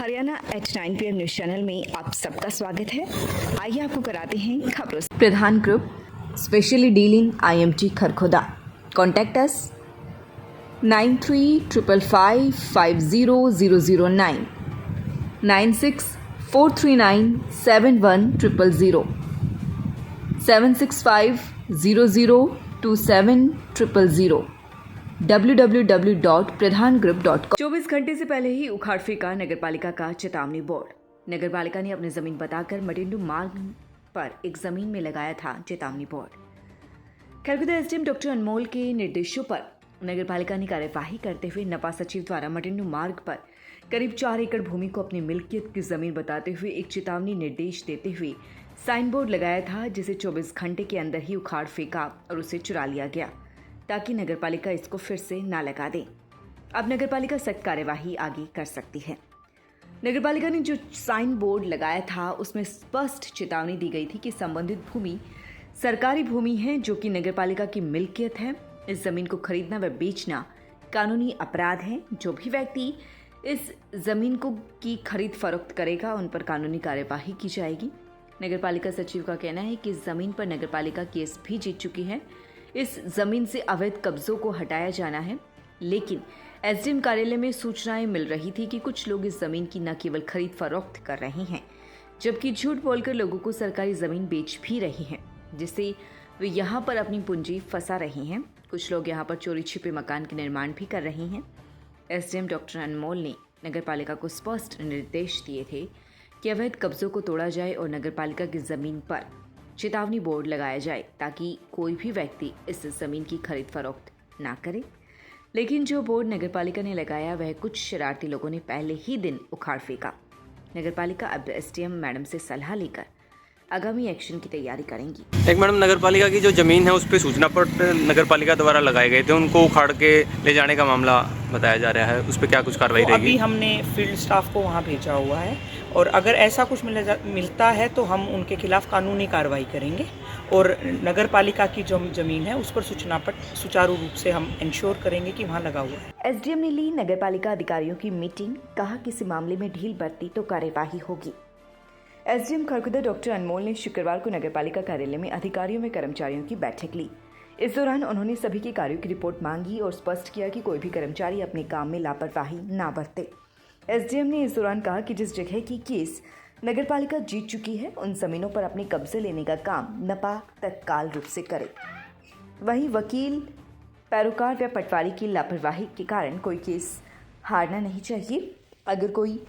Haryana at 9 PM news channel में आप सबका स्वागत है। आइए आपको कराते हैं खबरों से। प्रधान group specially dealing IMT Kharkhoda. Contact us 9355500009 9643971000 765002700 www.pradhangroup.com। 24 घंटे से पहले ही उखाड़ फेंका नगरपालिका का चेतावनी बोर्ड। नगरपालिका ने अपनी जमीन बताकर मटिंडू मार्ग पर एक जमीन में लगाया था चेतावनी बोर्ड। खरखोदा SDM डॉक्टर अनमोल के निर्देशों पर नगरपालिका ने कार्यवाही करते हुए नपा सचिव द्वारा मटिंडू मार्ग पर करीब 4 एकड़ भूमि को अपनी मिल्कियत की जमीन बताते हुए एक चेतावनी निर्देश देते हुए साइन बोर्ड लगाया था, जिसे 24 घंटे के अंदर ही उखाड़ फेंका और उसे चुरा लिया गया ताकि नगरपालिका इसको फिर से ना लगा दे। अब नगरपालिका सख्त कार्यवाही आगे कर सकती है। नगरपालिका ने जो साइन बोर्ड लगाया था उसमें स्पष्ट चेतावनी दी गई थी कि संबंधित भूमि सरकारी भूमि है जो कि नगरपालिका की मिल्कियत है। इस जमीन को खरीदना व बेचना कानूनी अपराध है। जो भी व्यक्ति इस जमीन को की खरीद फरोख्त करेगा उन पर कानूनी कार्यवाही की जाएगी। नगरपालिका सचिव का कहना है कि इस जमीन पर नगरपालिका केस भी जीत चुकी है। इस जमीन से अवैध कब्जों को हटाया जाना है, लेकिन SDM कार्यालय में सूचनाएं मिल रही थी कि कुछ लोग इस जमीन की न केवल खरीद फरोख्त कर रहे हैं, जबकि झूठ बोलकर लोगों को सरकारी जमीन बेच भी रहे हैं, जिससे वे यहां पर अपनी पूंजी फंसा रहे हैं। कुछ लोग यहां पर चोरी छिपे मकान के निर्माण भी कर रहे हैं। SDM डॉक्टर अनमोल ने नगरपालिका को स्पष्ट निर्देश दिए थे कि अवैध कब्जों को तोड़ा जाए और नगरपालिका की जमीन पर चेतावनी बोर्ड लगाया जाए ताकि कोई भी व्यक्ति इस जमीन की खरीद फरोख्त ना करे। लेकिन जो बोर्ड नगरपालिका ने लगाया वह कुछ शरारती लोगों ने पहले ही दिन उखाड़ फेंका। नगरपालिका अब SDM मैडम से सलाह लेकर आगामी एक्शन की तैयारी करेंगी। एक मैडम, नगरपालिका की जो जमीन है उस पर सूचना पत्र नगरपालिका द्वारा लगाए गए थे, उनको उखाड़ के ले जाने का मामला बताया जा रहा है, उस पर क्या कुछ कार्रवाई रहेगी? अभी हमने फील्ड स्टाफ को वहाँ भेजा हुआ है और अगर ऐसा कुछ मिलता है तो हम उनके खिलाफ कानूनी कार्रवाई करेंगे और नगरपालिका की जो जमीन है उस पर सूचना पत्र सुचारू रूप से हम इंश्योर करेंगे कि वहाँ लगा हुआ है। SDM ने ली नगरपालिका अधिकारियों की मीटिंग, कहा किसी मामले में ढील बरती तो कार्यवाही होगी। SDM खरखोदा डॉक्टर अनमोल ने शुक्रवार को नगरपालिका कार्यालय में अधिकारियों व कर्मचारियों की बैठक ली। इस दौरान उन्होंने सभी के कार्यों की रिपोर्ट मांगी और स्पष्ट किया कि कोई भी कर्मचारी अपने काम में लापरवाही ना बरते। SDM ने इस दौरान कहा कि जिस जगह की केस नगरपालिका जीत चुकी है उन जमीनों पर अपने कब्जे लेने का काम नपा तत्काल रूप से करे। वहीं वकील, पैरोकार व पटवारी की लापरवाही के कारण कोई केस हारना नहीं चाहिए। अगर कोई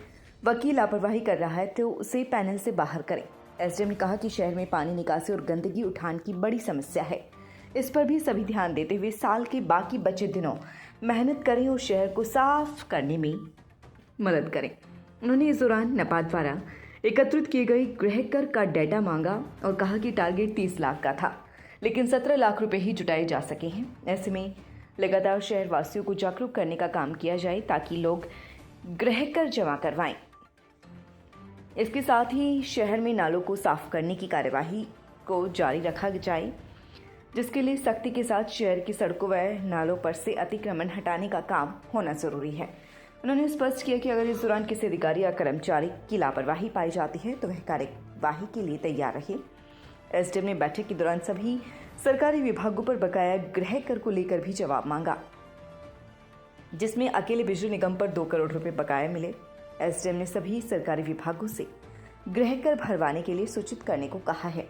वकील लापरवाही कर रहा है तो उसे पैनल से बाहर करें। SDM ने कहा कि शहर में पानी निकासी और गंदगी उठान की बड़ी समस्या है। इस पर भी सभी ध्यान देते हुए साल के बाकी बचे दिनों मेहनत करें और शहर को साफ करने में मदद करें। उन्होंने इस दौरान नपा द्वारा एकत्रित किए गए गृह कर का डेटा मांगा और कहा कि टारगेट 30 लाख का था, लेकिन 17 लाख रुपए ही जुटाए जा सके हैं। ऐसे में लगातार शहर वासियों को जागरूक करने का काम किया जाए ताकि लोग गृह कर जमा करवाएं। इसके साथ ही शहर में नालों को साफ करने की कार्यवाही को जारी रखा जाए, जिसके लिए सख्ती के साथ शहर की सड़कों व नालों पर से अतिक्रमण हटाने का काम होना जरूरी है। उन्होंने स्पष्ट किया कि अगर इस दौरान किसी अधिकारी या कर्मचारी की लापरवाही पाई जाती है तो वह कार्यवाही के लिए तैयार रहे। SDM ने बैठक के दौरान सभी सरकारी विभागों पर बकाया गृह कर को लेकर भी जवाब मांगा, जिसमें अकेले बिजली निगम पर 2 करोड़ रुपए बकाया मिले। SDM ने सभी सरकारी विभागों से गृह कर भरवाने के लिए सूचित करने को कहा है।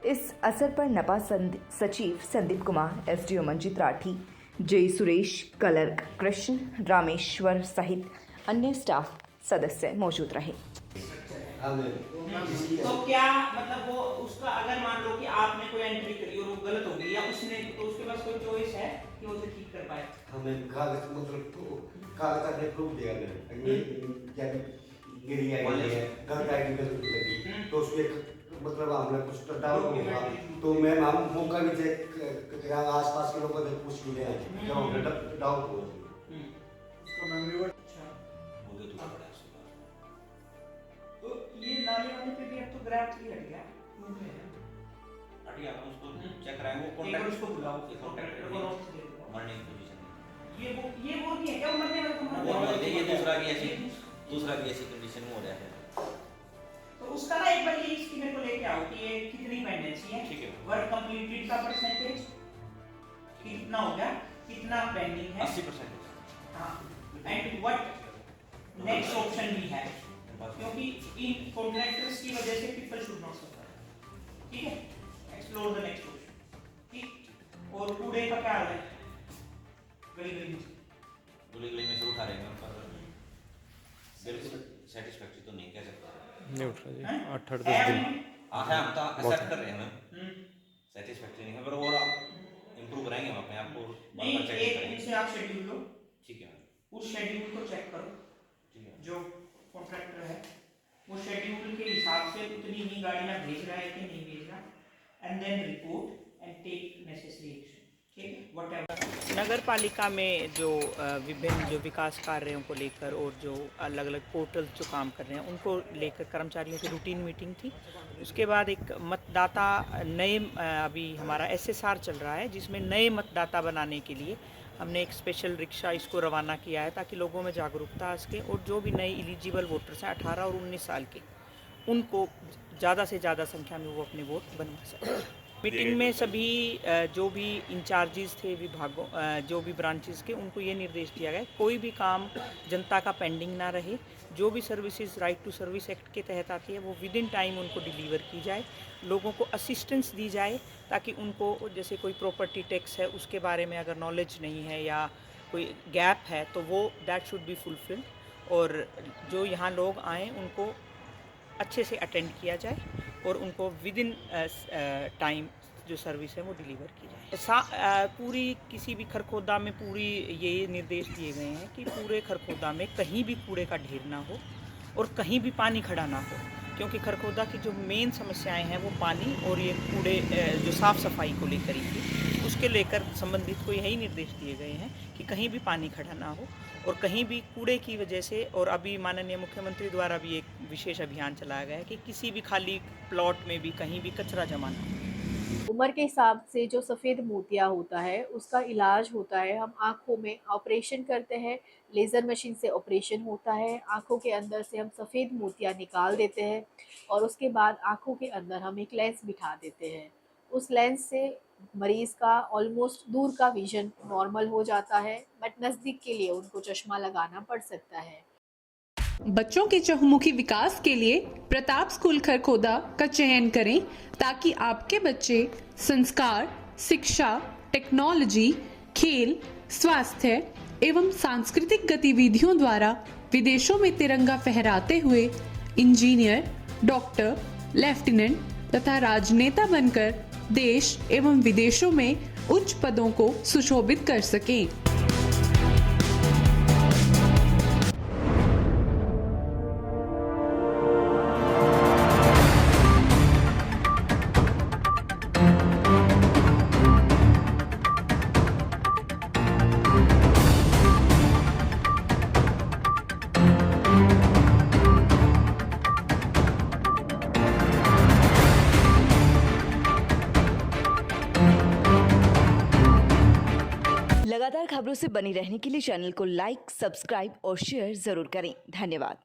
इस असर पर नपा सचिव संदीप कुमार, SDO मंजित राठी, जय सुरेश, कलर्क कृष्ण, रामेश्वर सहित अन्य स्टाफ सदस्य मौजूद रहे। तो क्या मतलब वो उसका अगर मान लो कि आपने कोई एंट्री करी और वो गलत हो गई या उसने, तो उसके पास कोई चॉइस है कि वो उसे ठीक कर पाए? हमें कागज मतलब तो कागज आपने प्रूफ दिया है क्या गिरी है गलत आईडी पे लगी तो उसमें मतलब हमने कुछ डाउट होगा तो मैम हम मौका भी चेक करा आसपास के लोगों से पूछ भी रहे हैं जब हमने डाउट हो उसका मेमोरी वर्ड अच्छा हो गया तो बड़ा तो ये नाले वाले पे भी अब तो ग्राफ भी हट गया हट गया। हम उसको चेक कराएंगे, वो कॉन्टैक्ट उसको बुलाओ, कॉन्टैक्टर को मरने की पोजीशन ये वो नहीं है क्या? मरने वाला तो ये दूसरा भी ऐसी कंडीशन टेंशन में हो रहा है। तो उसका ना एक बार ये इसकी मेरे को लेके आओ कि ये कितनी पेंडेंसी है। ठीक है। वर्क कंप्लीटेड का परसेंटेज कितना हो गया, कितना पेंडिंग है। 80%। हाँ, एंड व्हाट नेक्स्ट ऑप्शन भी है, क्योंकि इन कॉन्ट्रैक्टर्स की वजह से पीपल शुड नॉट सफर। ठीक है, एक्सप्लोर द नेक्स्ट ऑप्शन। ठीक, और कूड़े का क्या हाल है गली गली में? गली में से उठा रहे हैं, पर बिल्कुल सेटिस्फैक्टरी तो नहीं कह सकता। नहीं उठ रहा हैं? जी 8-10 दिन हाँ हम तो एक्सेप्ट कर रहे हैं मैम, सेटिस्फैक्टरी नहीं है, पर और आप इम्प्रूव करेंगे हम अपने आप को, नहीं, चेक एक करेंगे। इनसे आप शेड्यूल लो, ठीक है मैम, उस शेड्यूल को चेक करो। ठीक है। जो कॉन्ट्रैक्टर है वो शेड्यूल के हिसाब से उतनी ही गाड़ियां भेज रहा है कि नहीं भेज रहा, and then report and take necessary action. ठीक है, व्हाटएवर। नगर पालिका में जो विभिन्न जो विकास कार्यों को लेकर और जो अलग अलग पोर्टल्स जो काम कर रहे हैं उनको लेकर कर्मचारियों की रूटीन मीटिंग थी। उसके बाद एक मतदाता नए अभी हमारा SSR चल रहा है, जिसमें नए मतदाता बनाने के लिए हमने एक स्पेशल रिक्शा इसको रवाना किया है, ताकि लोगों में जागरूकता आ सके और जो भी नए एलिजिबल वोटर्स हैं 18 और 19 साल के, उनको ज़्यादा से ज़्यादा संख्या में वो अपने वोट बनवा सकें। मीटिंग में सभी जो भी इंचार्जेस थे विभागों, जो भी ब्रांचेस के, उनको ये निर्देश दिया गया कोई भी काम जनता का पेंडिंग ना रहे। जो भी services right to service act के तहत आती है वो विद इन टाइम उनको डिलीवर की जाए, लोगों को असिस्टेंस दी जाए, ताकि उनको जैसे कोई प्रॉपर्टी टैक्स है उसके बारे में अगर नॉलेज नहीं है या कोई गैप है तो वो दैट शुड बी फुलफिल्ड, और जो यहाँ लोग आएँ उनको अच्छे से अटेंड किया जाए और उनको विद इन टाइम जो सर्विस है वो डिलीवर की जाए। पूरी किसी भी खरखोदा में पूरी ये निर्देश दिए गए हैं कि पूरे खरखोदा में कहीं भी कूड़े का ढेर ना हो और कहीं भी पानी खड़ा ना हो, क्योंकि खरखोदा की जो मेन समस्याएं हैं वो पानी और ये कूड़े जो साफ़ सफाई को लेकर ही थी, उसके लेकर संबंधित को यही निर्देश दिए गए हैं कि कहीं भी पानी खड़ा ना हो और कहीं भी कूड़े की वजह से। और अभी माननीय मुख्यमंत्री द्वारा भी एक विशेष अभियान चलाया गया है कि किसी भी खाली प्लॉट में भी कहीं भी कचरा जमा ना हो। उम्र के हिसाब से जो सफ़ेद मोतिया होता है उसका इलाज होता है, हम आँखों में ऑपरेशन करते हैं, लेज़र मशीन से ऑपरेशन होता है, आँखों के अंदर से हम सफ़ेद मोतिया निकाल देते हैं और उसके बाद आँखों के अंदर हम एक लेंस बिठा देते हैं। उस लेंस से मरीज़ का ऑलमोस्ट दूर का विज़न नॉर्मल हो जाता है, बट नज़दीक के लिए उनको चश्मा लगाना पड़ सकता है। बच्चों के चहुमुखी विकास के लिए प्रताप स्कूल खरखोदा का चयन करें, ताकि आपके बच्चे संस्कार, शिक्षा, टेक्नोलॉजी, खेल, स्वास्थ्य एवं सांस्कृतिक गतिविधियों द्वारा विदेशों में तिरंगा फहराते हुए इंजीनियर, डॉक्टर, लेफ्टिनेंट तथा राजनेता बनकर देश एवं विदेशों में उच्च पदों को सुशोभित कर सकें। लगातार खबरों से बनी रहने के लिए चैनल को लाइक, सब्सक्राइब और शेयर जरूर करें। धन्यवाद।